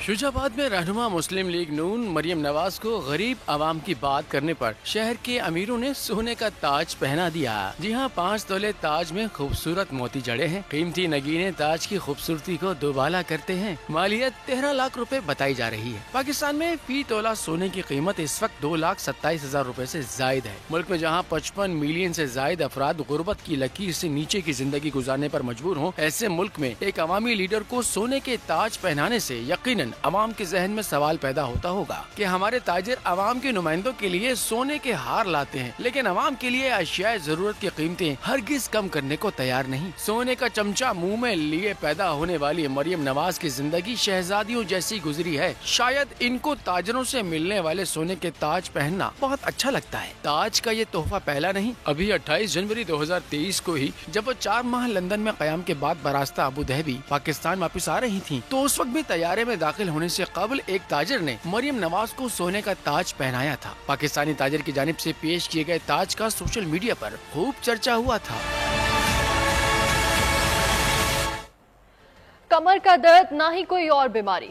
शुजाबाद में रहनुमा मुस्लिम लीग नून मरियम नवाज को गरीब आवाम की बात करने पर शहर के अमीरों ने सोने का ताज पहना दिया। जी हां, 5 तोले ताज में खूबसूरत मोती जड़े हैं। कीमती नगीने ताज की खूबसूरती को दुबाला करते हैं। मालियत 13 लाख रुपए बताई जा रही है। पाकिस्तान में फी तोला सोने की कीमत इस वक्त 2,27,000 रुपए से जायद है। मुल्क में जहां 55 मिलियन से जायद अफराद गुर्बत की लकीर से नीचे की जिंदगी गुजारने पर मजबूर हों, ऐसे मुल्क में एक अवामी लीडर को सोने के ताज पहनाने से यकीनन अवाम के जहन में सवाल पैदा होता होगा कि हमारे ताजिर अवाम के नुमाइंदों के लिए सोने के हार लाते हैं, लेकिन अवाम के लिए अशियाए जरूरत की कीमतें हरगिज कम करने को तैयार नहीं। सोने का चमचा मुंह में लिए पैदा होने वाली मरियम नवाज की जिंदगी शहजादियों जैसी गुजरी है। शायद इनको ताजरों से मिलने वाले सोने के ताज पहनना बहुत अच्छा लगता है। ताज का ये तोहफा पहला नहीं। अभी 28 जनवरी 2023 को ही जब वो 4 माह लंदन में कयाम के बाद बरास्ता अबू धाबी पाकिस्तान वापस आ रही थी, तो उस वक्त भी तैयारे में दाखिल होने से कबल एक ताजिर ने मरियम नवाज को सोने का ताज पहनाया था। पाकिस्तानी ताजिर की जानिब से पेश किए गए ताज का सोशल मीडिया पर खूब चर्चा हुआ था। कमर का दर्द ना ही कोई और बीमारी।